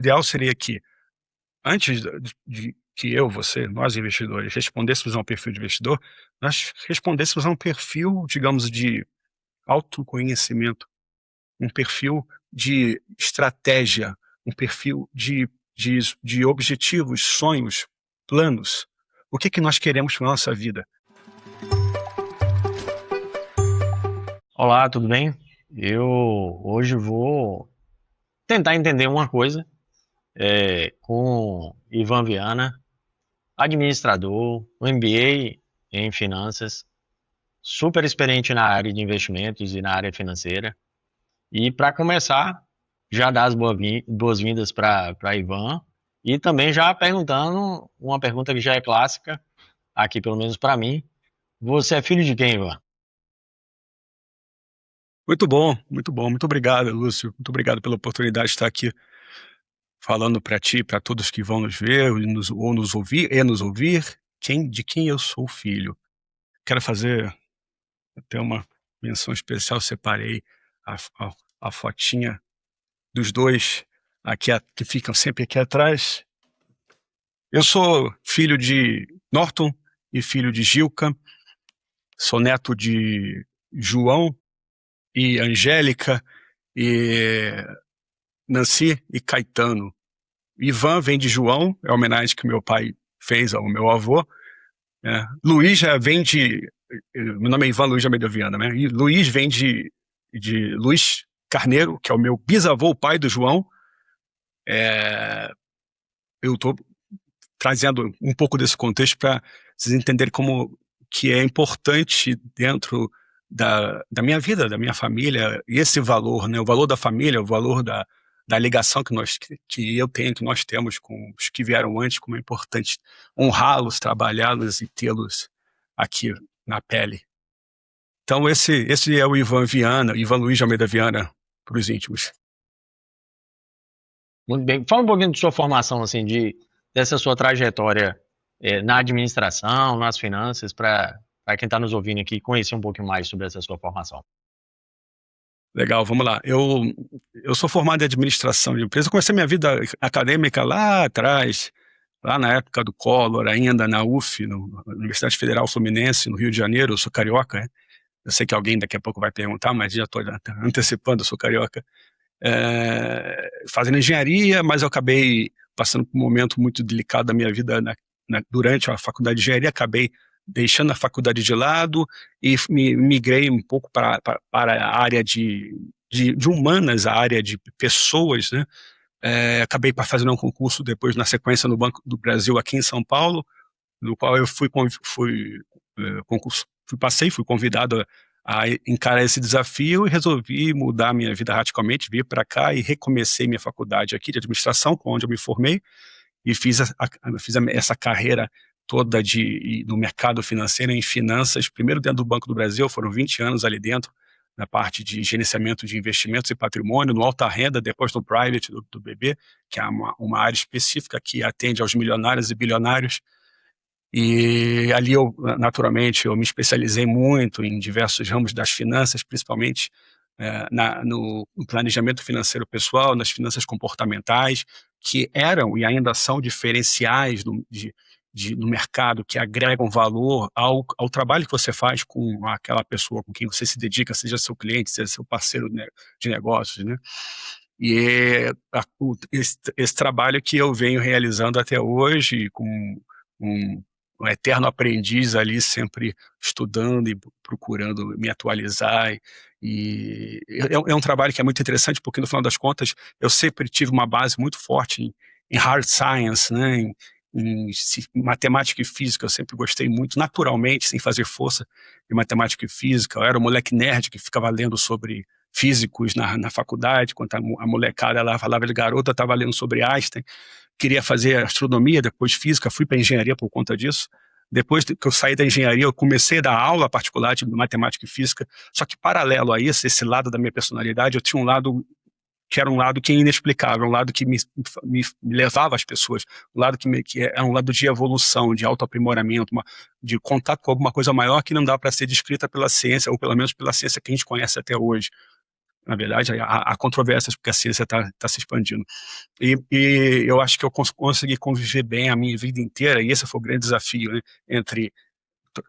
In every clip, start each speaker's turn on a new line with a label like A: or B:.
A: ideal seria que, antes de que eu, você, nós investidores, respondêssemos a um perfil de investidor, nós respondêssemos a um perfil, digamos, de autoconhecimento, um perfil de estratégia, um perfil de objetivos, sonhos, planos. O que que nós queremos para a nossa vida?
B: Olá, tudo bem? Eu hoje vou tentar entender uma coisa com Ivan Viana, administrador, um MBA em finanças, super experiente na área de investimentos e na área financeira. E para começar, já dar as boas-vindas para Ivan e também já perguntando uma pergunta que já é clássica, aqui pelo menos para mim. Você é filho de quem, Ivan?
A: Muito bom, muito bom. Muito obrigado, Lúcio. Muito obrigado pela oportunidade de estar aqui falando para ti, para todos que vão nos ver ou nos ouvir, de quem eu sou filho. Quero fazer até uma menção especial. Separei a, a, a fotinha dos dois aqui, que ficam sempre aqui atrás. Eu sou filho de Norton e filho de Gilca. Sou neto de João e Angélica e Nancy e Caetano. Ivan vem de João, é a homenagem que meu pai fez ao meu avô. Luiz já vem de... Meu nome é Ivan Luiz Almeida Viana, né? E Luiz vem de Luiz Carneiro, que é o meu bisavô, o pai do João. Eu estou trazendo um pouco desse contexto para vocês entenderem como que é importante dentro da minha vida, da minha família, e esse valor, né? O valor da família, o valor da ligação que eu tenho, que nós temos com os que vieram antes, como é importante honrá-los, trabalhá-los e tê-los aqui na pele. Então esse é o Ivan Viana, Ivan Luiz de Almeida Viana, para os íntimos.
B: Muito bem. Fala um pouquinho de sua formação, assim, dessa sua trajetória na administração, nas finanças, para quem está nos ouvindo aqui conhecer um pouquinho mais sobre essa sua formação.
A: Legal, vamos lá. Eu sou formado em administração de empresa. Eu comecei minha vida acadêmica lá atrás, lá na época do Collor, ainda na UF, na Universidade Federal Fluminense, no Rio de Janeiro. Eu sou carioca, né? Eu sei que alguém daqui a pouco vai perguntar, mas já estou antecipando, eu sou carioca. Fazendo engenharia, mas eu acabei passando por um momento muito delicado da minha vida durante a faculdade de engenharia. Acabei deixando a faculdade de lado e migrei um pouco para a área de humanas, a área de pessoas, né? Acabei fazendo um concurso depois, na sequência, no Banco do Brasil, aqui em São Paulo, no qual eu passei, fui convidado a encarar esse desafio e resolvi mudar minha vida radicalmente, vir para cá e recomecei minha faculdade aqui de administração, onde eu me formei, e fiz essa carreira toda no mercado financeiro, em finanças, primeiro dentro do Banco do Brasil, foram 20 anos ali dentro, na parte de gerenciamento de investimentos e patrimônio, no alta renda, depois no private do BB, que é uma área específica que atende aos milionários e bilionários. E ali, naturalmente, eu me especializei muito em diversos ramos das finanças, principalmente no planejamento financeiro pessoal, nas finanças comportamentais, que eram e ainda são diferenciais no mercado, que agregam valor ao trabalho que você faz com aquela pessoa com quem você se dedica, seja seu cliente, seja seu parceiro de negócios, né? E esse trabalho que eu venho realizando até hoje, com um eterno aprendiz ali, sempre estudando e procurando me atualizar. E é um trabalho que é muito interessante, porque no final das contas eu sempre tive uma base muito forte em hard science, né? Em matemática e física. Eu sempre gostei muito, naturalmente, sem fazer força, de matemática e física. Eu era um moleque nerd que ficava lendo sobre físicos na faculdade, quando a molecada lá falava de garota, estava lendo sobre Einstein. Queria fazer astronomia, depois física, fui para engenharia por conta disso. Depois que eu saí da engenharia, eu comecei a dar aula particular de matemática e física, só que paralelo a isso, esse lado da minha personalidade, eu tinha um lado que era um lado que é inexplicável, um lado que me levava às pessoas, um lado que era um lado de evolução, de autoaprimoramento, de contato com alguma coisa maior que não dá para ser descrita pela ciência, ou pelo menos pela ciência que a gente conhece até hoje. Na verdade, há controvérsias porque a ciência está se expandindo. E eu acho que eu consegui conviver bem a minha vida inteira, e esse foi o grande desafio, né, entre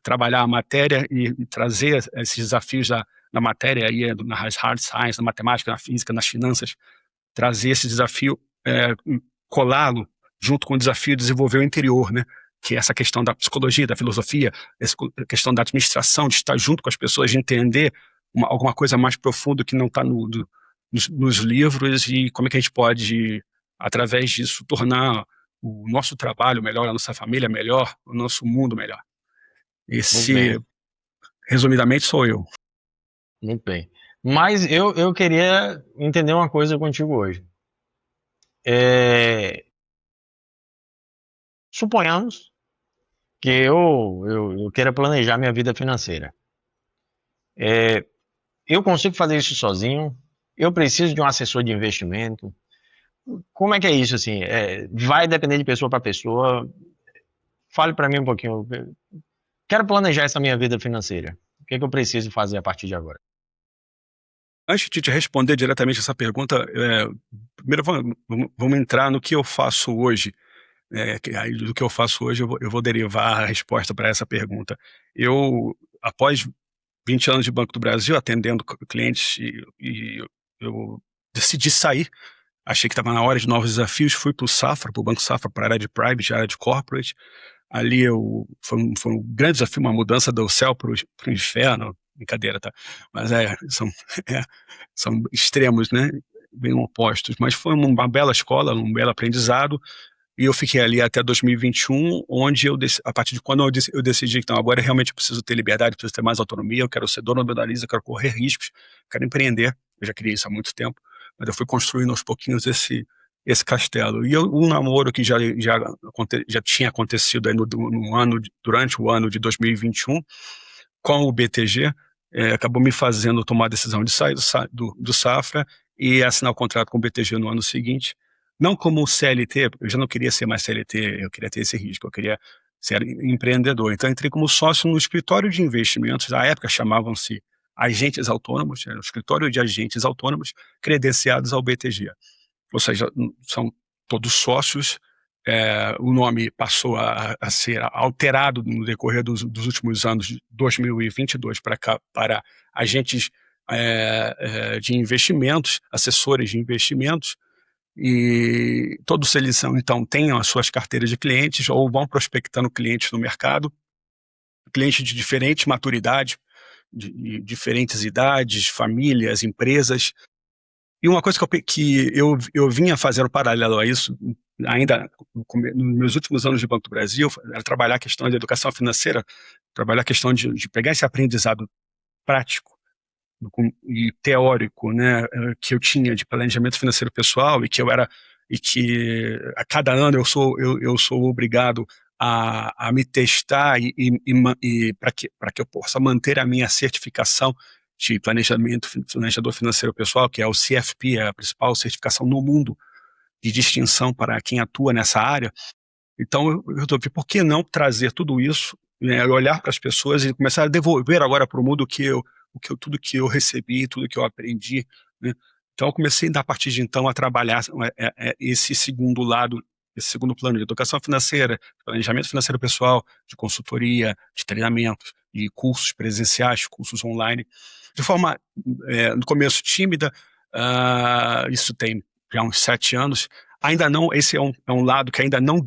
A: trabalhar a matéria e trazer esses desafios da matéria, aí, nas hard science, na matemática, na física, nas finanças, trazer esse desafio, colá-lo junto com o desafio de desenvolver o interior, né? Que é essa questão da psicologia, da filosofia, essa questão da administração, de estar junto com as pessoas, de entender alguma coisa mais profunda que não está nos livros, e como é que a gente pode, através disso, tornar o nosso trabalho melhor, a nossa família melhor, o nosso mundo melhor.
B: Muito
A: Esse,
B: bem,
A: resumidamente, sou eu.
B: muito bem. Mas eu queria entender uma coisa contigo hoje. Suponhamos que eu queira planejar minha vida financeira. Eu consigo fazer isso sozinho? Eu preciso de um assessor de investimento? Como é que é isso, assim? Vai depender de pessoa para pessoa? Fale para mim um pouquinho. Quero planejar essa minha vida financeira. O que é que eu preciso fazer a partir de agora?
A: Antes de te responder diretamente essa pergunta, primeiro vamos entrar no que eu faço hoje. Aí do que eu faço hoje, eu vou derivar a resposta para essa pergunta. Após 20 anos de Banco do Brasil, atendendo clientes, e eu decidi sair. Achei que estava na hora de novos desafios, fui para o Safra, para o Banco Safra, para a área de private, área de corporate. Ali foi um grande desafio, uma mudança do céu para o inferno. Brincadeira, tá? Mas é, são extremos, né? Bem opostos. Mas foi uma bela escola, um belo aprendizado. E eu fiquei ali até 2021, onde a partir de quando eu decidi que, então, agora eu realmente preciso ter liberdade, preciso ter mais autonomia, eu quero ser dono do meu nariz, eu quero correr riscos, quero empreender. Eu já queria isso há muito tempo, mas eu fui construindo aos pouquinhos esse castelo. E um namoro que já tinha acontecido aí durante o ano de 2021 com o BTG, acabou me fazendo tomar a decisão de sair do Safra e assinar o contrato com o BTG no ano seguinte. Não como CLT, eu já não queria ser mais CLT, eu queria ter esse risco, eu queria ser empreendedor. Então, entrei como sócio no escritório de investimentos, na época chamavam-se agentes autônomos, era o escritório de agentes autônomos credenciados ao BTG. Ou seja, são todos sócios. O nome passou a ser alterado no decorrer dos últimos anos, de 2022 para cá, para agentes de investimentos, assessores de investimentos, e todos eles então, têm as suas carteiras de clientes ou vão prospectando clientes no mercado, clientes de diferentes maturidade, de diferentes idades, famílias, empresas. E uma coisa que eu vinha fazendo paralelo a isso, ainda nos meus últimos anos de Banco do Brasil, era trabalhar a questão de educação financeira, trabalhar a questão de pegar esse aprendizado prático e teórico, né, que eu tinha de planejamento financeiro pessoal, e que a cada ano eu sou obrigado a me testar e para que eu possa manter a minha certificação de planejador financeiro pessoal, que é o CFP, é a principal certificação no mundo de distinção para quem atua nessa área. Então eu resolvi, por que não trazer tudo isso, né, olhar para as pessoas e começar a devolver agora para o mundo tudo que eu recebi, tudo que eu aprendi, né? Então eu comecei a partir de então a trabalhar esse segundo lado, esse segundo plano de educação financeira, de planejamento financeiro pessoal, de consultoria, de treinamentos, de cursos presenciais, cursos online, de forma, no começo, tímida. Isso tem já uns 7 anos. Ainda não, esse é um lado que ainda não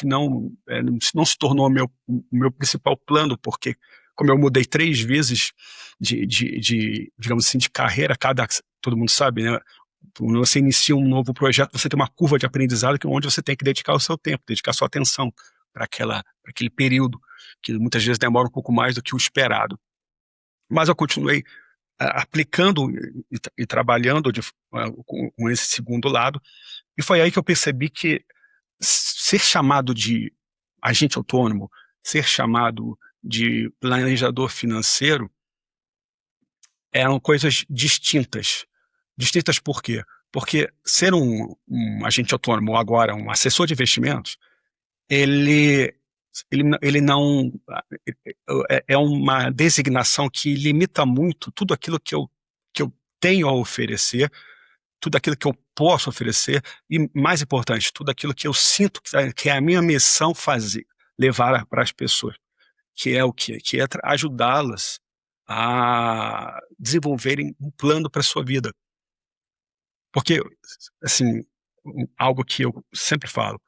A: não se tornou o meu principal plano, porque como eu mudei 3 vezes digamos assim, de carreira, todo mundo sabe, né? Quando você inicia um novo projeto, você tem uma curva de aprendizado onde você tem que dedicar o seu tempo, dedicar a sua atenção para aquele período, que muitas vezes demora um pouco mais do que o esperado. Mas eu continuei aplicando e trabalhando com esse segundo lado, e foi aí que eu percebi que ser chamado de agente autônomo, ser chamado de planejador financeiro, eram coisas distintas. Distintas por quê? Porque ser um agente autônomo, ou agora um assessor de investimentos, ele não é uma designação que limita muito tudo aquilo que eu tenho a oferecer, tudo aquilo que eu posso oferecer e, mais importante, tudo aquilo que eu sinto que é a minha missão fazer, levar para as pessoas, que é o quê? Que é ajudá-las a desenvolverem um plano para a sua vida. Porque, assim, algo que eu sempre falo,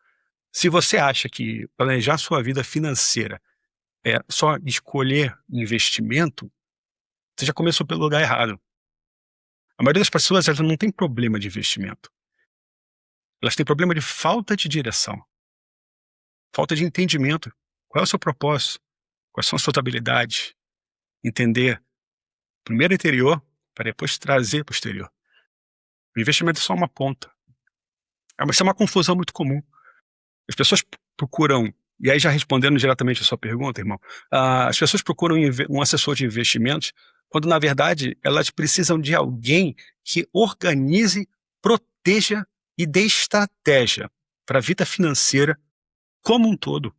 A: se você acha que planejar sua vida financeira é só escolher investimento, você já começou pelo lugar errado. A maioria das pessoas, elas não tem problema de investimento. Elas têm problema de falta de direção, falta de entendimento. Qual é o seu propósito? Quais são as suas habilidades? Entender primeiro o interior, para depois trazer para o exterior. O investimento é só uma ponta. Isso é uma confusão muito comum. As pessoas procuram, e aí já respondendo diretamente a sua pergunta, irmão, as pessoas procuram um assessor de investimentos, quando na verdade elas precisam de alguém que organize, proteja e dê estratégia para a vida financeira como um todo.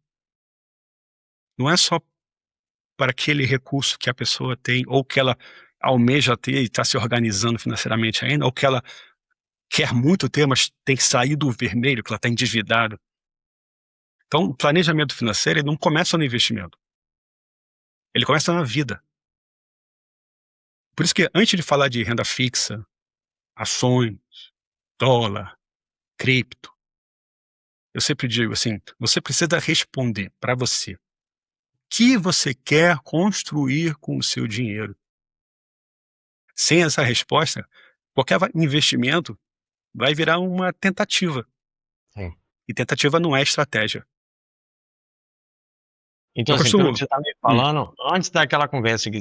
A: Não é só para aquele recurso que a pessoa tem, ou que ela almeja ter e está se organizando financeiramente ainda, ou que ela quer muito ter, mas tem que sair do vermelho, que ela está endividada. Então, o planejamento financeiro ele não começa no investimento. Ele começa na vida. Por isso que antes de falar de renda fixa, ações, dólar, cripto, eu sempre digo assim, você precisa responder para você. O que você quer construir com o seu dinheiro? Sem essa resposta, qualquer investimento vai virar uma tentativa.
B: Sim.
A: E tentativa não é estratégia.
B: Então, assim, pelo que você está me falando, antes daquela conversa que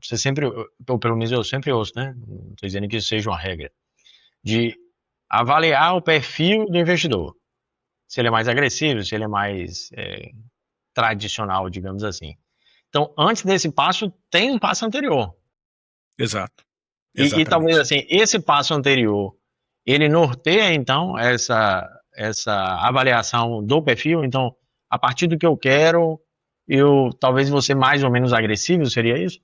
B: você sempre, ou pelo menos eu sempre ouço, né? Não estou dizendo que isso seja uma regra, de avaliar o perfil do investidor. Se ele é mais agressivo, se ele é mais tradicional, digamos assim. Então, antes desse passo, tem um passo anterior.
A: Exato.
B: E talvez, assim, esse passo anterior, ele norteia, então, essa avaliação do perfil. Então, a partir do que eu quero, talvez você mais ou menos agressivo, seria isso?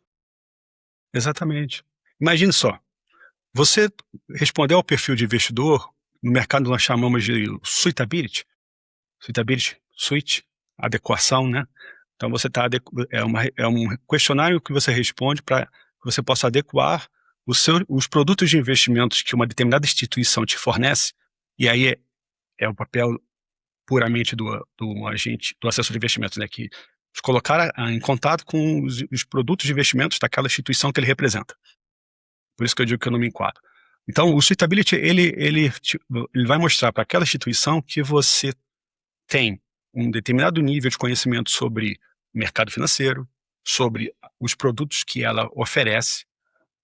A: Exatamente. Imagine só, você respondeu ao perfil de investidor, no mercado nós chamamos de suitability, adequação, né? Então você está é um questionário que você responde para que você possa adequar os produtos de investimentos que uma determinada instituição te fornece, e aí é o papel puramente do agente, do assessor de investimentos, né? Que colocar em contato com os produtos de investimentos daquela instituição que ele representa. Por isso que eu digo que eu não me enquadro. Então, o suitability, ele vai mostrar para aquela instituição que você tem um determinado nível de conhecimento sobre mercado financeiro, sobre os produtos que ela oferece,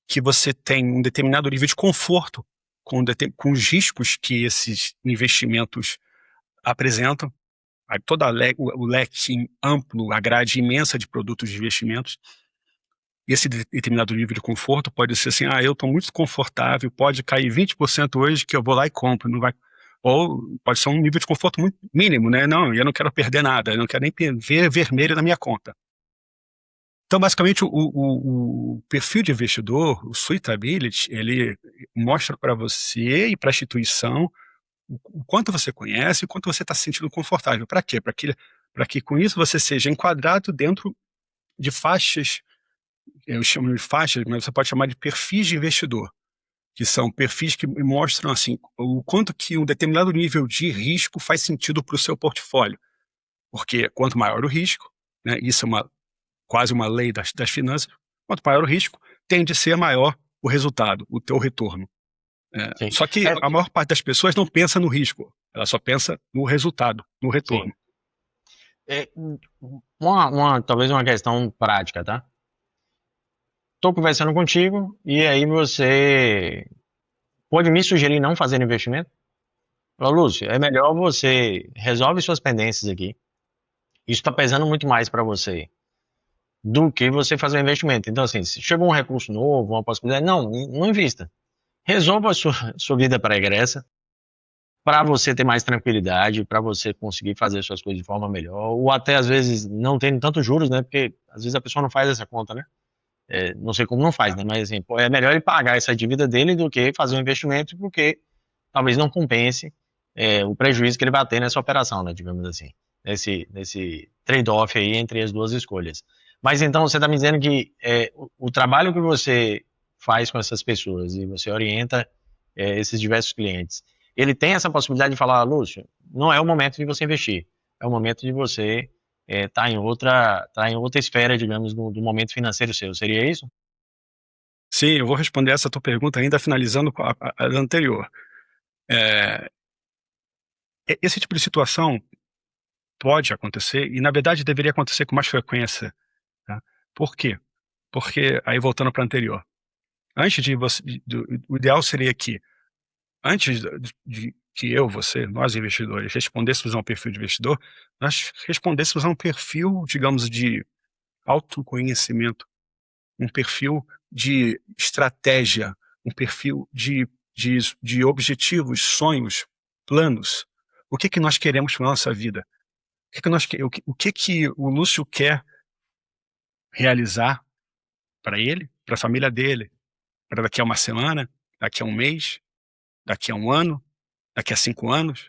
A: que você tem um determinado nível de conforto com os riscos que esses investimentos apresentam, todo o leque amplo, a grade imensa de produtos de investimentos. Esse determinado nível de conforto pode ser assim, eu estou muito confortável, pode cair 20% hoje que eu vou lá e compro, não vai. Ou pode ser um nível de conforto muito mínimo, né? Não, eu não quero perder nada, eu não quero nem ver vermelho na minha conta. Então, basicamente, o perfil de investidor, o suitability, ele mostra para você e para a instituição o quanto você conhece, o quanto você está se sentindo confortável. Para quê? Para que com isso você seja enquadrado dentro de faixas, eu chamo de faixas, mas você pode chamar de perfis de investidor, que são perfis que mostram assim, o quanto que um determinado nível de risco faz sentido para o seu portfólio. Porque quanto maior o risco, né, isso é quase uma lei das finanças, quanto maior o risco, tende a ser maior o resultado, o teu retorno. Só que a maior parte das pessoas não pensa no risco, ela só pensa no resultado, no retorno.
B: Talvez uma questão prática, tá? Estou conversando contigo e aí você pode me sugerir não fazer investimento? Fala, Lúcio, é melhor você resolve suas pendências aqui. Isso está pesando muito mais para você do que você fazer um investimento. Então, assim, se chegou um recurso novo, uma possibilidade, não invista. Resolva a sua vida pregressa para você ter mais tranquilidade, para você conseguir fazer suas coisas de forma melhor, ou até às vezes não tendo tantos juros, né? Porque às vezes a pessoa não faz essa conta, né? não sei como não faz, né? Mas assim, pô, é melhor ele pagar essa dívida dele do que fazer um investimento, porque talvez não compense o prejuízo que ele vai ter nessa operação, né? Digamos assim, nesse trade-off aí entre as duas escolhas. Mas então você está me dizendo que o trabalho que você faz com essas pessoas e você orienta esses diversos clientes, ele tem essa possibilidade de falar, Lúcio, não é o momento de você investir, é o momento de você tá em outra esfera, digamos, do momento financeiro seu. Seria isso?
A: Sim, eu vou responder essa tua pergunta ainda finalizando com a anterior. Esse tipo de situação pode acontecer e, na verdade, deveria acontecer com mais frequência. Tá? Por quê? Porque, aí voltando para a anterior, antes de você, o ideal seria que, antes de que você, nós investidores, respondêssemos a um perfil de investidor, nós respondêssemos a um perfil, digamos, de autoconhecimento, um perfil de estratégia, um perfil de objetivos, sonhos, planos. O que que nós queremos para a nossa vida? O que o Lúcio quer realizar para ele, para a família dele, para daqui a uma semana, daqui a um mês, daqui a um ano, daqui a 5 anos,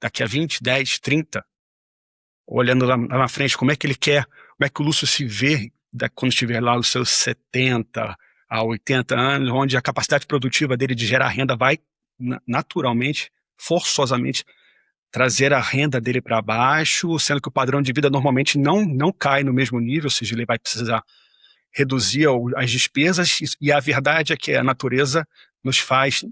A: daqui a 20, 10, 30, olhando lá na frente, como é que ele quer, como é que o Lúcio se vê quando estiver lá os seus 70 a 80 anos, onde a capacidade produtiva dele de gerar renda vai naturalmente, forçosamente, trazer a renda dele para baixo, sendo que o padrão de vida normalmente não cai no mesmo nível, ou seja, ele vai precisar reduzir as despesas, e a verdade é que a natureza nos faz,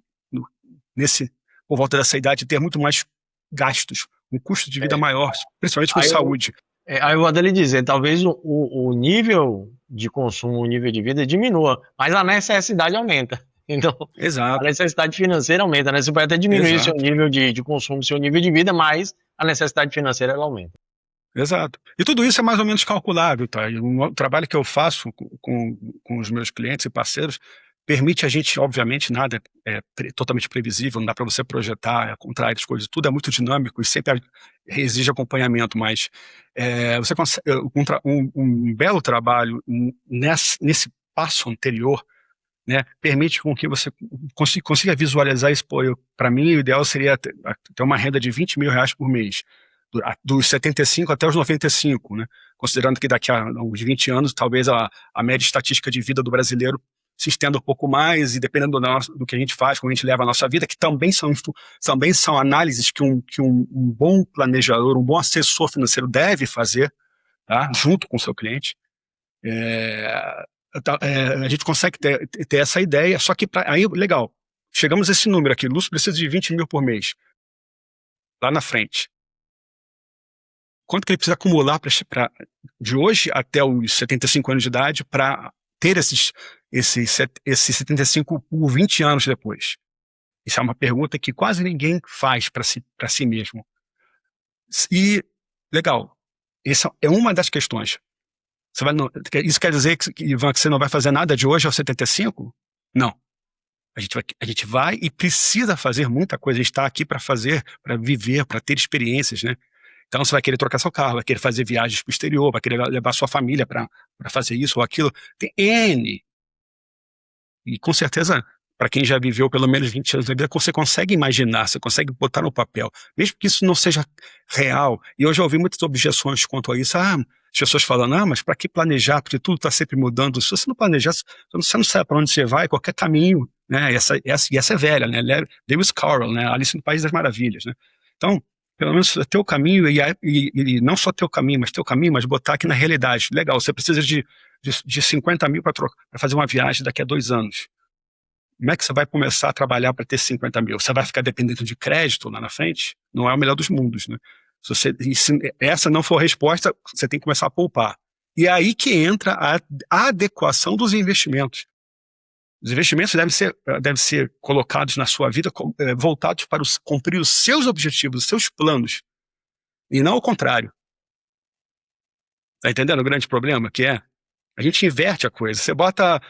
A: por volta dessa idade, ter muito mais gastos, um custo de vida maior, principalmente com
B: Aí
A: saúde.
B: aí eu vou até lhe dizer, talvez o nível de consumo, o nível de vida diminua, mas a necessidade aumenta. Então, a
A: Exato,
B: necessidade financeira aumenta, né? Você pode até diminuir seu
A: exato,
B: nível de consumo, seu nível de vida, mas a necessidade financeira ela aumenta.
A: exato. E tudo isso é mais ou menos calculável, tá? E o trabalho que eu faço com os meus clientes e parceiros permite a gente, obviamente, nada totalmente previsível, não dá para você projetar, contrair as coisas, tudo é muito dinâmico e sempre exige acompanhamento, mas você consegue, um belo trabalho nesse passo anterior, né, permite com que você consiga visualizar isso. Para mim, o ideal seria ter uma renda de R$ 20.000 por mês, dos 75 até os 95, né? Considerando que daqui a uns 20 anos, talvez a média estatística de vida do brasileiro se estenda um pouco mais, e dependendo do que a gente faz, como a gente leva a nossa vida, que também são análises que um bom planejador, um bom assessor financeiro deve fazer, tá? Junto com o seu cliente. A gente consegue ter essa ideia, só que aí, legal, chegamos a esse número aqui, Lúcio precisa de 20 mil por mês, lá na frente. Quanto que ele precisa acumular de hoje até os 75 anos de idade para ter esses 75 por 20 anos depois? Isso é uma pergunta que quase ninguém faz para si mesmo. E, legal, essa é uma das questões. Isso quer dizer, Ivan, que você não vai fazer nada de hoje aos 75? Não. A gente vai e precisa fazer muita coisa. A gente está aqui para fazer, para viver, para ter experiências, né? Então você vai querer trocar seu carro, vai querer fazer viagens para o exterior, vai querer levar sua família para fazer isso ou aquilo. Tem N. E com certeza, para quem já viveu pelo menos 20 anos da vida, você consegue imaginar, você consegue botar no papel, mesmo que isso não seja real. E eu já ouvi muitas objeções quanto a isso. As pessoas falando, mas para que planejar? Porque tudo está sempre mudando. Se você não planejar, você não sabe para onde você vai, qualquer caminho, né? E essa é velha, né? Lewis Carroll, né? Alice no País das Maravilhas, né? Então, pelo menos ter o caminho, e não só ter o caminho, mas botar aqui na realidade. Legal, você precisa de 50 mil para fazer uma viagem daqui a 2 anos. Como é que você vai começar a trabalhar para ter 50 mil? Você vai ficar dependendo de crédito lá na frente? Não é o melhor dos mundos, né? Se essa não for a resposta, você tem que começar a poupar. E é aí que entra a adequação dos investimentos. Os investimentos devem ser colocados na sua vida voltados para cumprir os seus objetivos, os seus planos, e não o contrário. Está entendendo o grande problema que é? A gente inverte a coisa. Você bota,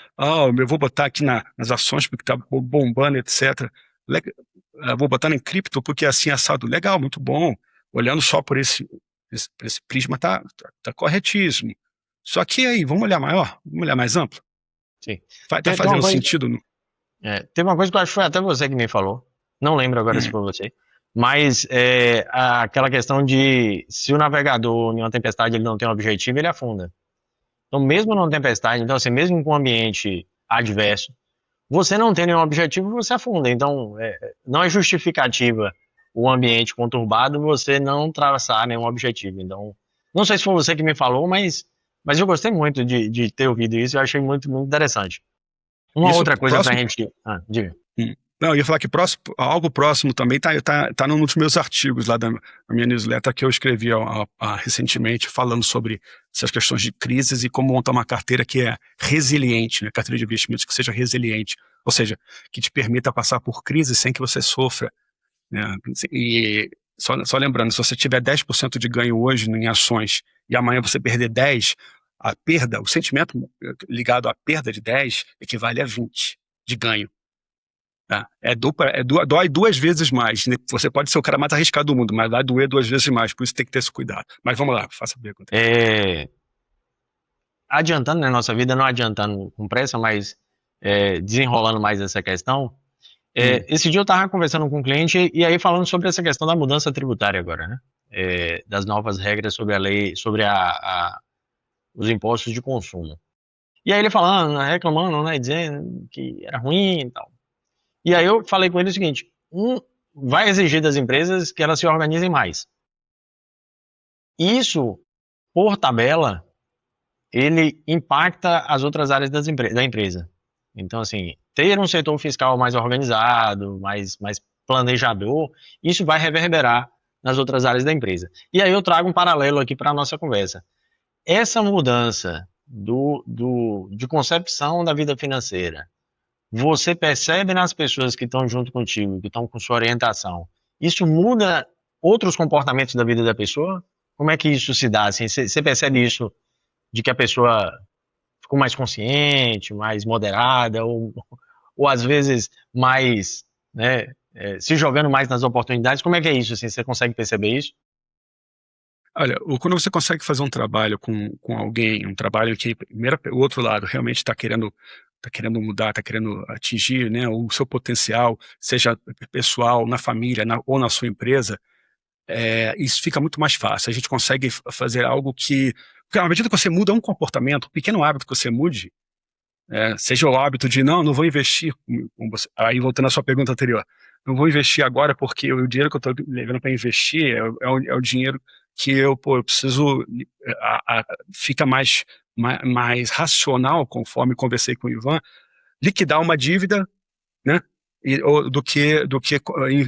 A: eu vou botar aqui nas ações porque está bombando, etc. Vou botar em cripto porque é assim assado. Legal, muito bom. Olhando só por esse prisma, tá corretíssimo. Só que aí, vamos olhar maior, vamos olhar mais amplo.
B: sim.
A: Tá
B: Tem uma
A: fazendo
B: coisa,
A: sentido?
B: tem uma coisa que eu acho que foi até você que me falou. Não lembro agora se foi você. Mas aquela questão de se o navegador em uma tempestade ele não tem um objetivo, ele afunda. Então, mesmo numa tempestade, então assim, mesmo com um ambiente adverso, você não tem nenhum objetivo, você afunda. Então, não é justificativa o ambiente conturbado você não traçar nenhum objetivo. Então, não sei se foi você que me falou, mas eu gostei muito de ter ouvido isso, eu achei muito, muito interessante. Uma
A: Isso
B: outra coisa pra
A: próximo.
B: gente. Ah, diga.
A: Não, eu ia falar que algo próximo também tá num dos meus artigos lá da minha newsletter que eu escrevi recentemente, falando sobre essas questões de crises e como montar uma carteira que é resiliente, né? Carteira de investimentos que seja resiliente, ou seja, que te permita passar por crise sem que você sofra, né? E só lembrando, se você tiver 10% de ganho hoje em ações e amanhã você perder 10, a perda, o sentimento ligado à perda de 10 equivale a 20 de ganho. Tá? Dói duas vezes mais, né? Você pode ser o cara mais arriscado do mundo, mas vai doer duas vezes mais, por isso tem que ter esse cuidado. Mas vamos lá, faça a pergunta.
B: Adiantando na nossa vida, não adiantando com pressa, mas desenrolando mais essa questão. Esse dia eu estava conversando com um cliente e aí falando sobre essa questão da mudança tributária agora, né? Das novas regras sobre a lei, sobre os impostos de consumo. E aí ele falando, reclamando, né, dizendo que era ruim e tal. E aí eu falei com ele o seguinte, vai exigir das empresas que elas se organizem mais. Isso, por tabela, ele impacta as outras áreas da empresa. Então, assim, ter um setor fiscal mais organizado, mais planejador, isso vai reverberar nas outras áreas da empresa. E aí eu trago um paralelo aqui para a nossa conversa. Essa mudança de concepção da vida financeira, você percebe nas pessoas que estão junto contigo, que estão com sua orientação, isso muda outros comportamentos da vida da pessoa? Como é que isso se dá? Assim, você percebe isso de que a pessoa ficou mais consciente, mais moderada, ou às vezes mais, né, se jogando mais nas oportunidades? Como é que é isso? Assim, você consegue perceber isso?
A: Olha, quando você consegue fazer um trabalho com alguém, um trabalho que primeiro, o outro lado realmente está querendo mudar, está querendo atingir, né, o seu potencial, seja pessoal, na família, ou na sua empresa, isso fica muito mais fácil. A gente consegue fazer algo porque à medida que você muda um comportamento, um pequeno hábito que você mude, seja o hábito de não vou investir, aí voltando à sua pergunta anterior, não vou investir agora porque o dinheiro que eu estou levando para investir é o dinheiro que eu preciso, fica mais racional, conforme conversei com o Ivan, liquidar uma dívida, né, do que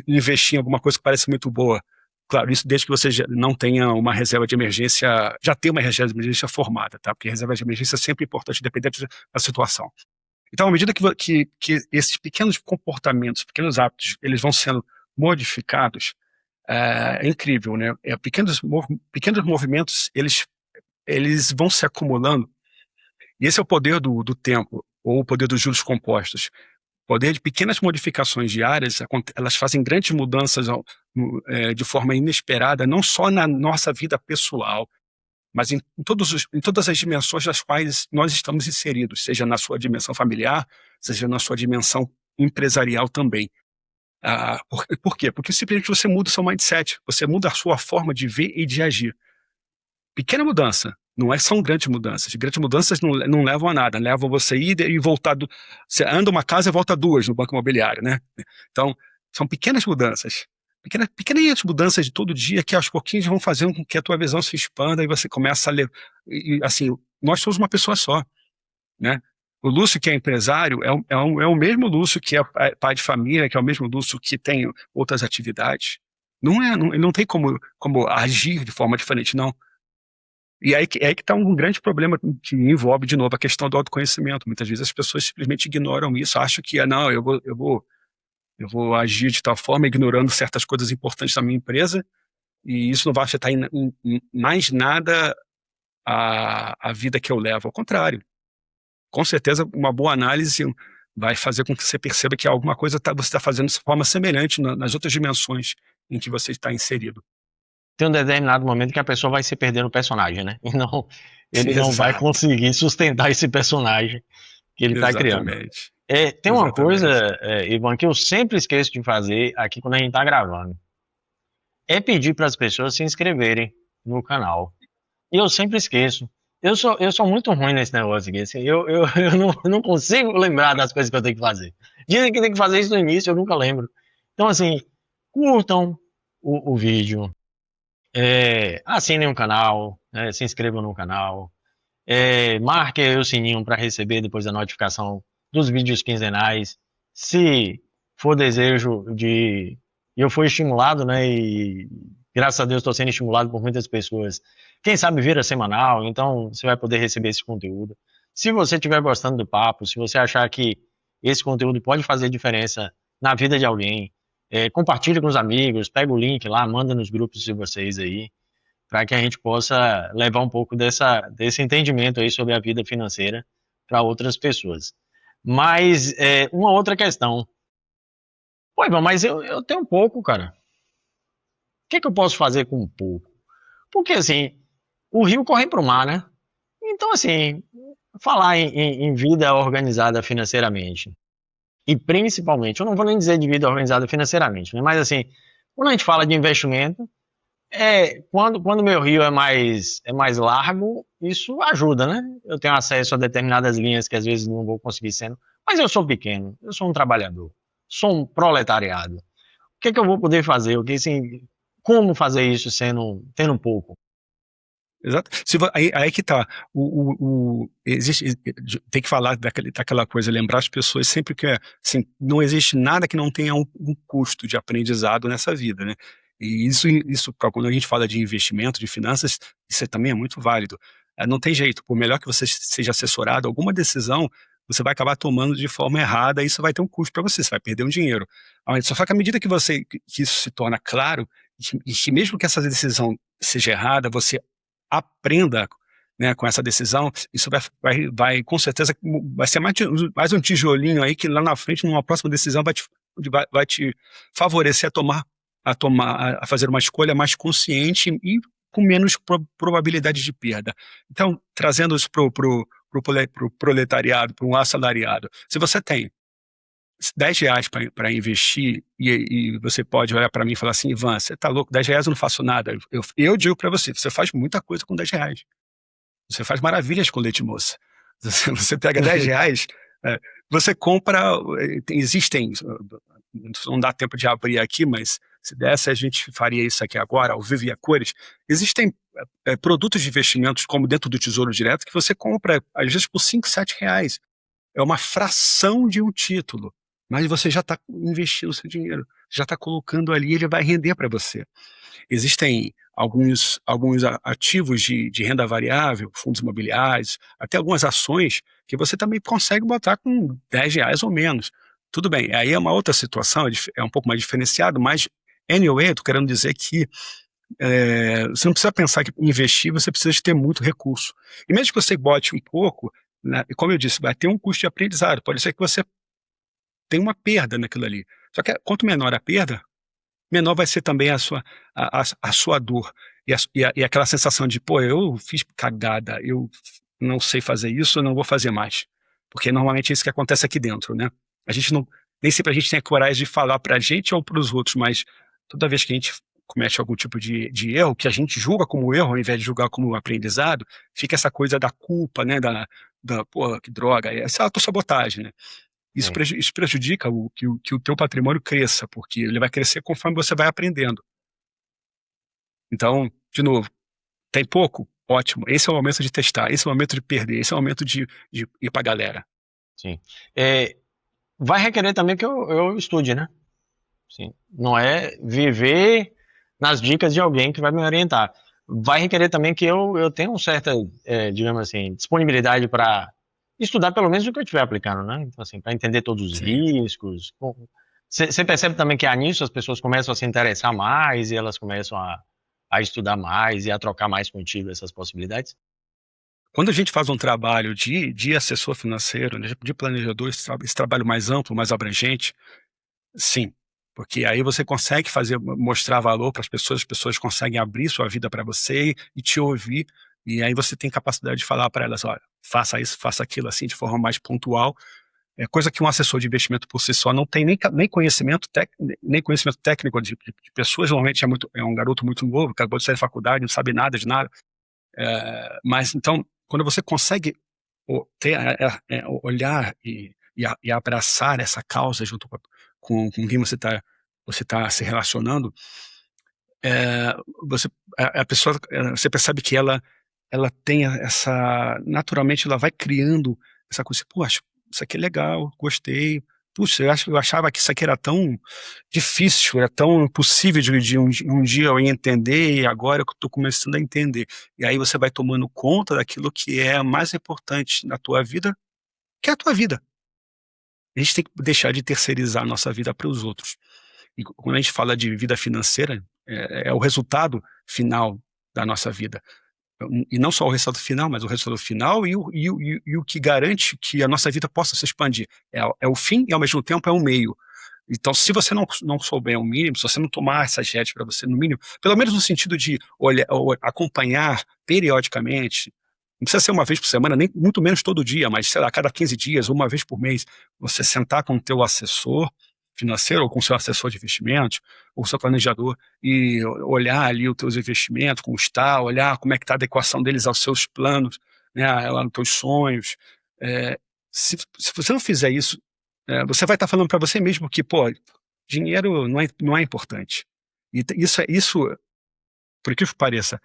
A: investir em alguma coisa que parece muito boa. Claro, isso desde que você não tenha uma reserva de emergência, já tenha uma reserva de emergência formada, tá? Porque reserva de emergência é sempre importante, independente da situação. Então, à medida que esses pequenos comportamentos, pequenos hábitos, eles vão sendo modificados, é incrível, né? Pequenos movimentos, eles vão se acumulando, e esse é o poder do tempo, ou o poder dos juros compostos. O poder de pequenas modificações diárias, elas fazem grandes mudanças de forma inesperada, não só na nossa vida pessoal, mas em todas as dimensões das quais nós estamos inseridos, seja na sua dimensão familiar, seja na sua dimensão empresarial também. Por quê? Porque simplesmente você muda o seu mindset, você muda a sua forma de ver e de agir. Pequena mudança, são grandes mudanças. Grandes mudanças não levam a nada, levam você ir e voltar. Você anda uma casa e volta duas no banco imobiliário, né? Então, são pequenas mudanças. Pequenas mudanças de todo dia que aos pouquinhos vão fazendo com que a tua visão se expanda e você começa a ler. Assim, nós somos uma pessoa só, né? O Lúcio, que é empresário, é o mesmo Lúcio que é pai de família, que é o mesmo Lúcio que tem outras atividades. Ele não tem como agir de forma diferente, não. E aí que está um grande problema que envolve, de novo, a questão do autoconhecimento. Muitas vezes as pessoas simplesmente ignoram isso, acham que, não, eu vou agir de tal forma, ignorando certas coisas importantes da minha empresa, e isso não vai afetar em mais nada a vida que eu levo. Ao contrário. Com certeza, uma boa análise vai fazer com que você perceba que alguma coisa você está fazendo de forma semelhante nas outras dimensões em que você está inserido.
B: Tem um determinado momento que a pessoa vai se perder no personagem, né? E ele não vai
A: Exato.
B: conseguir sustentar esse personagem que ele está criando.
A: Exatamente.
B: Tem uma coisa,
A: Exatamente.
B: Ivan, que eu sempre esqueço de fazer aqui quando a gente está gravando. É pedir para as pessoas se inscreverem no canal. E eu sempre esqueço. Eu sou muito ruim nesse negócio aqui. Assim, eu não consigo lembrar das coisas que eu tenho que fazer. Dizem que tem que fazer isso no início, eu nunca lembro. Então, assim, curtam o vídeo, assinem o canal, se inscrevam no canal, marque aí o sininho para receber depois a notificação dos vídeos quinzenais. Se for desejo de. Eu fui estimulado, né? E graças a Deus estou sendo estimulado por muitas pessoas. Quem sabe vira semanal, então você vai poder receber esse conteúdo. Se você estiver gostando do papo, se você achar que esse conteúdo pode fazer diferença na vida de alguém, compartilhe com os amigos, pega o link lá, manda nos grupos de vocês aí, para que a gente possa levar um pouco desse entendimento aí sobre a vida financeira para outras pessoas. Mas uma outra questão. Pô, Ivan, mas eu tenho pouco, cara. O que eu posso fazer com pouco? Porque, assim, o rio corre para o mar, né? Então, assim, falar em vida organizada financeiramente, e principalmente, eu não vou nem dizer de vida organizada financeiramente, né? Mas, assim, quando a gente fala de investimento, quando meu rio é mais largo, isso ajuda, né? Eu tenho acesso a determinadas linhas que às vezes não vou conseguir sendo. Mas eu sou pequeno, eu sou um trabalhador, sou um proletariado. O que eu vou poder fazer? Assim, como fazer isso tendo pouco?
A: Exato. Aí que tá. Tem que falar daquela coisa, lembrar as pessoas sempre que assim, não existe nada que não tenha um custo de aprendizado nessa vida, né? E isso quando a gente fala de investimento, de finanças, isso também é muito válido. Não tem jeito, por melhor que você seja assessorado, alguma decisão você vai acabar tomando de forma errada e isso vai ter um custo para você vai perder um dinheiro. Só que à medida que isso se torna claro, e que mesmo que essa decisão seja errada, você aprenda, né, com essa decisão, isso vai com certeza vai ser mais um tijolinho aí que lá na frente, numa próxima decisão, vai te favorecer a fazer uma escolha mais consciente e com menos probabilidade de perda. Então, trazendo isso pro proletariado, para um assalariado, se você tem R$ 10 para investir e você pode olhar para mim e falar assim, Ivan, você tá louco, R$ 10 eu não faço nada. Eu digo para você, você faz muita coisa com R$ 10. Você faz maravilhas com leite moça. Você pega R$ 10, é, você compra, existem, não dá tempo de abrir aqui, mas se desse a gente faria isso aqui agora, ao vivo e a cores. Existem produtos de investimentos, como dentro do Tesouro Direto, que você compra, às vezes, por R$ 5, R$ 7. É uma fração de um título, mas você já está investindo o seu dinheiro, já está colocando ali, ele vai render para você. Existem alguns ativos de renda variável, fundos imobiliários, até algumas ações que você também consegue botar com R$ 10 ou menos. Tudo bem, aí é uma outra situação, é um pouco mais diferenciado, mas anyway, estou querendo dizer que você não precisa pensar que investir, você precisa de ter muito recurso. E mesmo que você bote um pouco, né, e como eu disse, vai ter um custo de aprendizado, pode ser que você tenha uma perda naquilo ali. Só que quanto menor a perda, menor vai ser também a sua dor. E aquela sensação de, pô, eu fiz cagada, eu não sei fazer isso, eu não vou fazer mais. Porque normalmente é isso que acontece aqui dentro, né? A gente não, nem sempre a gente tem a coragem de falar pra gente ou pros outros, mas toda vez que a gente comete algum tipo de erro, que a gente julga como erro, ao invés de julgar como aprendizado, fica essa coisa da culpa, né? Pô, que droga, essa autossabotagem, né? Isso,
B: Sim.
A: isso prejudica que o teu patrimônio cresça, porque ele vai crescer conforme você vai aprendendo. Então, de novo, tem pouco? Ótimo. Esse é o momento de testar, esse é o momento de perder, esse é o momento de ir para a galera.
B: Sim. Vai requerer também que eu estude, né? Sim. Não é viver nas dicas de alguém que vai me orientar. Vai requerer também que eu tenha uma certa, digamos assim, disponibilidade para estudar pelo menos o que eu estiver aplicando, né? Então, assim, para entender todos os
A: Sim.
B: riscos. Você percebe também que nisso as pessoas começam a se interessar mais e elas começam a estudar mais e a trocar mais contigo essas possibilidades?
A: Quando a gente faz um trabalho de assessor financeiro, né, de planejador, esse trabalho mais amplo, mais abrangente, sim, porque aí você consegue mostrar valor para as pessoas conseguem abrir sua vida para você e te ouvir E aí você tem capacidade de falar para elas, olha, faça isso, faça aquilo, assim, de forma mais pontual. É coisa que um assessor de investimento por si só não tem nem conhecimento, nem conhecimento técnico de pessoas. Normalmente é um garoto muito novo, acabou de sair da faculdade, não sabe nada de nada. Mas então, quando você consegue olhar e abraçar essa causa junto com quem você tá se relacionando, é, você, a pessoa, você percebe que ela tem naturalmente ela vai criando essa coisa, poxa, isso aqui é legal, gostei, puxa, eu achava que isso aqui era tão difícil, era tão impossível de um dia eu entender, e agora eu estou começando a entender. E aí você vai tomando conta daquilo que é mais importante na tua vida, que é a tua vida. A gente tem que deixar de terceirizar a nossa vida para os outros. E quando a gente fala de vida financeira, é o resultado final da nossa vida. E não só o resultado final, mas o resultado final e o que garante que a nossa vida possa se expandir. É o fim e, ao mesmo tempo, é o meio. Então, se você não souber o mínimo, se você não tomar essas rédeas para você, no mínimo, pelo menos no sentido de acompanhar periodicamente, não precisa ser uma vez por semana, nem muito menos todo dia, mas, sei lá, a cada 15 dias, uma vez por mês, você sentar com o teu assessor financeiro, ou com o seu assessor de investimentos, ou o seu planejador, e olhar ali os teus investimentos, como está, olhar como é que está a adequação deles aos seus planos, né, aos teus sonhos. Se você não fizer isso, você vai estar falando para você mesmo que, pô, dinheiro não é importante. E isso, por que pareça,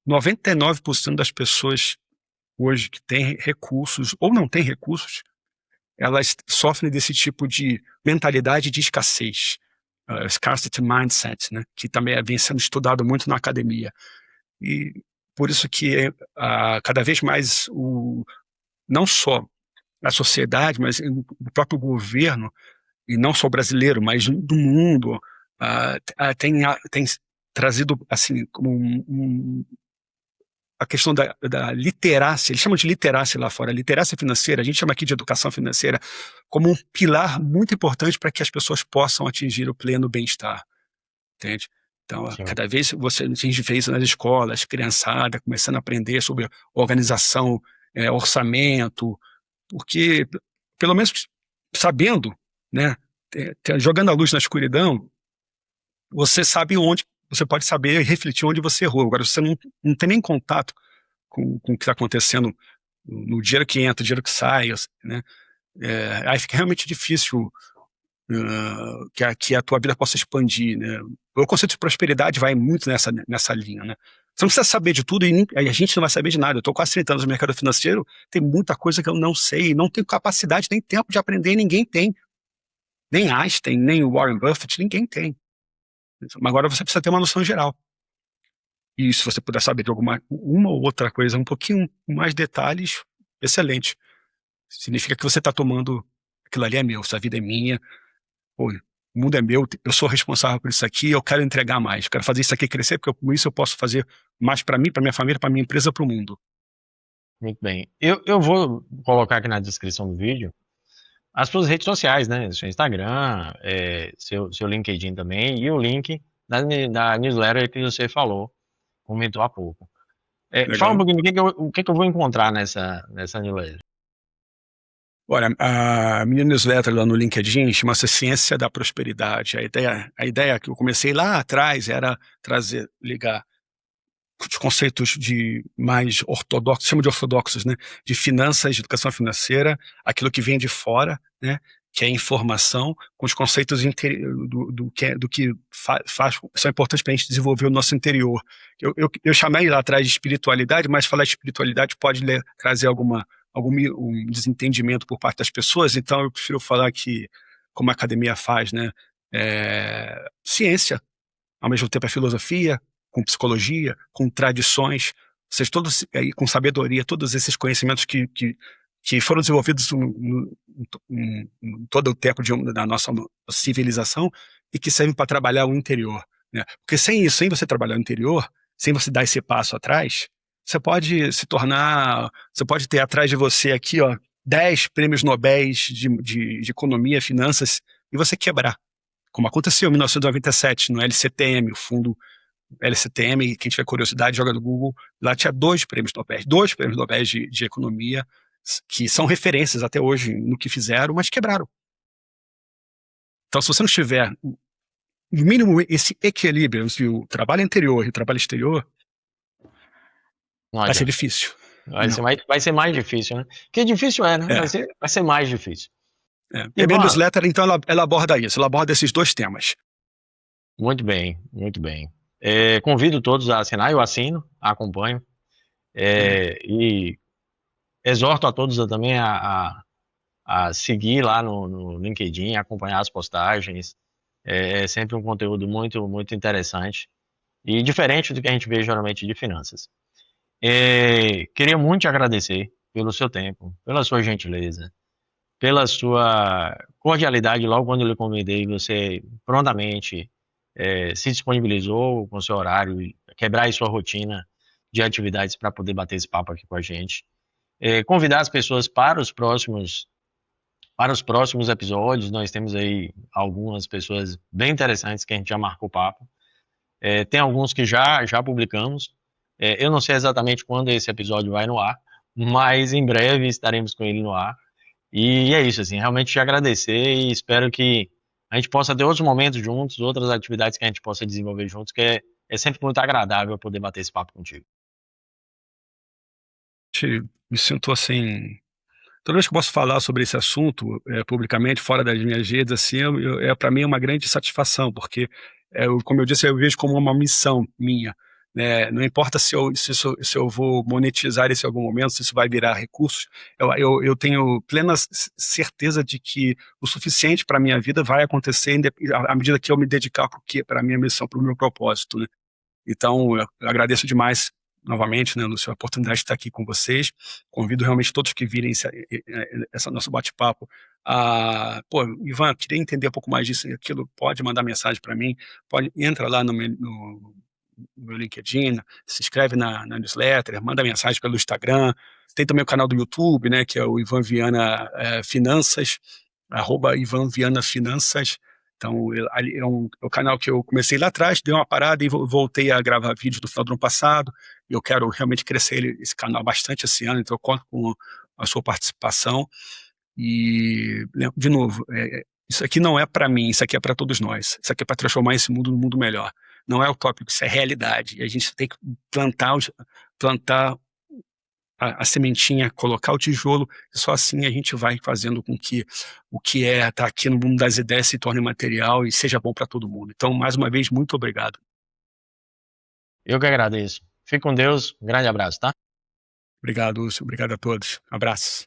A: 99% das pessoas hoje que têm recursos ou não têm recursos, elas sofrem desse tipo de mentalidade de escassez, scarcity mindset, né, que também vem sendo estudado muito na academia. E por isso que cada vez mais não só a sociedade, mas o próprio governo, e não só o brasileiro, mas do mundo, tem trazido assim como a questão da literacia, eles chamam de literacia lá fora, literacia financeira, a gente chama aqui de educação financeira, como um pilar muito importante para que as pessoas possam atingir o pleno bem-estar, entende? Então,
B: Sim.
A: cada vez a gente vê isso nas escolas, criançada começando a aprender sobre organização, orçamento, porque, pelo menos sabendo, né, jogando a luz na escuridão, você sabe onde, você pode saber e refletir onde você errou. Agora, você não tem nem contato com o que está acontecendo no dinheiro que entra, no dinheiro que sai, né? Aí fica realmente difícil que a tua vida possa expandir, né? O conceito de prosperidade vai muito nessa linha, né? Você não precisa saber de tudo e a gente não vai saber de nada. Eu estou quase 30 anos no mercado financeiro, tem muita coisa que eu não sei, não tenho capacidade nem tempo de aprender, ninguém tem. Nem Einstein, nem Warren Buffett, ninguém tem. Mas agora você precisa ter uma noção geral. E se você puder saber de uma ou outra coisa, um pouquinho mais detalhes, excelente. Significa que você está tomando, aquilo ali é meu, essa vida é minha, pô, o mundo é meu, eu sou responsável por isso aqui, eu quero entregar mais, quero fazer isso aqui crescer, porque com isso eu posso fazer mais para mim, para minha família, para minha empresa, para o mundo.
B: Muito bem. Eu vou colocar aqui na descrição do vídeo as suas redes sociais, né? Seu Instagram, seu LinkedIn também, e o link da newsletter que você comentou há pouco. Fala um
A: Legal?
B: pouquinho o que eu vou encontrar nessa newsletter.
A: Olha, a minha newsletter lá no LinkedIn chama-se Ciência da Prosperidade. A ideia que eu comecei lá atrás era ligar os conceitos de mais ortodoxos, chama de ortodoxos, né, de finanças, de educação financeira, aquilo que vem de fora, né, que é informação, com os conceitos do que são importantes para a gente desenvolver o nosso interior. Eu chamei lá atrás de espiritualidade, mas falar de espiritualidade pode trazer algum desentendimento por parte das pessoas, então eu prefiro falar que, como a academia faz, né, ciência, ao mesmo tempo é filosofia, com psicologia, com tradições, ou seja, com sabedoria, todos esses conhecimentos que foram desenvolvidos em todo o tempo da nossa civilização e que servem para trabalhar o interior, né? Porque sem isso, sem você trabalhar o interior, sem você dar esse passo atrás, você pode ter atrás de você aqui, ó, 10 prêmios Nobel de economia, finanças, e você quebrar, como aconteceu em 1997 no LCTM, o Fundo LCTM, quem tiver curiosidade, joga no Google. Lá tinha 2 prêmios Nobel de economia, que são referências até hoje no que fizeram, mas quebraram. Então, se você não tiver, no mínimo, esse equilíbrio entre o trabalho interior e o trabalho exterior,
B: Não
A: vai ser
B: adianta.
A: difícil.
B: Vai ser mais difícil, né? Que difícil é, né?
A: É.
B: Vai ser mais difícil.
A: E a minha newsletter, então, ela aborda isso, ela aborda esses 2 temas.
B: Muito bem, muito bem. Convido todos a assinar, eu assino, acompanho, e exorto a todos também a seguir lá no LinkedIn, acompanhar as postagens. É sempre um conteúdo muito, muito interessante e diferente do que a gente vê geralmente de finanças. Queria muito te agradecer pelo seu tempo, pela sua gentileza, pela sua cordialidade. Logo quando eu lhe convidei, você prontamente se disponibilizou com o seu horário, quebrar aí sua rotina de atividades para poder bater esse papo aqui com a gente. Convidar as pessoas para os próximos episódios. Nós temos aí algumas pessoas bem interessantes que a gente já marcou papo. Tem alguns que já publicamos. Eu não sei exatamente quando esse episódio vai no ar, mas em breve estaremos com ele no ar. E é isso, assim, realmente te agradecer e espero que a gente possa ter outros momentos juntos, outras atividades que a gente possa desenvolver juntos, que é sempre muito agradável poder bater esse papo contigo.
A: Me sinto assim, toda vez que eu posso falar sobre esse assunto publicamente, fora das minhas redes, assim, para mim é uma grande satisfação, porque, como eu disse, eu vejo como uma missão minha, né? Não importa se eu vou monetizar isso em algum momento, se isso vai virar recursos, eu tenho plena certeza de que o suficiente para a minha vida vai acontecer à medida que eu me dedicar para a minha missão, para o meu propósito, né? Então, eu agradeço demais novamente, né, Lúcio, a oportunidade de estar aqui com vocês. Convido realmente todos que virem esse nosso bate-papo pô, Ivan, queria entender um pouco mais disso e aquilo, pode mandar mensagem para mim, entra lá no meu LinkedIn, se inscreve na newsletter, manda mensagem pelo Instagram, tem também o canal do YouTube, né, que é o Ivan Viana Finanças, @IvanVianaFinanças. Então, é um canal que eu comecei lá atrás, dei uma parada e voltei a gravar vídeos do final do ano passado. E eu quero realmente crescer esse canal bastante esse ano, então eu conto com a sua participação. E, de novo, isso aqui não é para mim, isso aqui é para todos nós. Isso aqui é para transformar esse mundo num mundo melhor. Não é utópico, isso é realidade. E a gente tem que plantar a sementinha, colocar o tijolo, e só assim a gente vai fazendo com que o que tá aqui no mundo das ideias se torne material e seja bom para todo mundo. Então, mais uma vez, muito obrigado.
B: Eu que agradeço. Fique com Deus. Um grande abraço, tá?
A: Obrigado, Lúcio. Obrigado a todos. Abraços.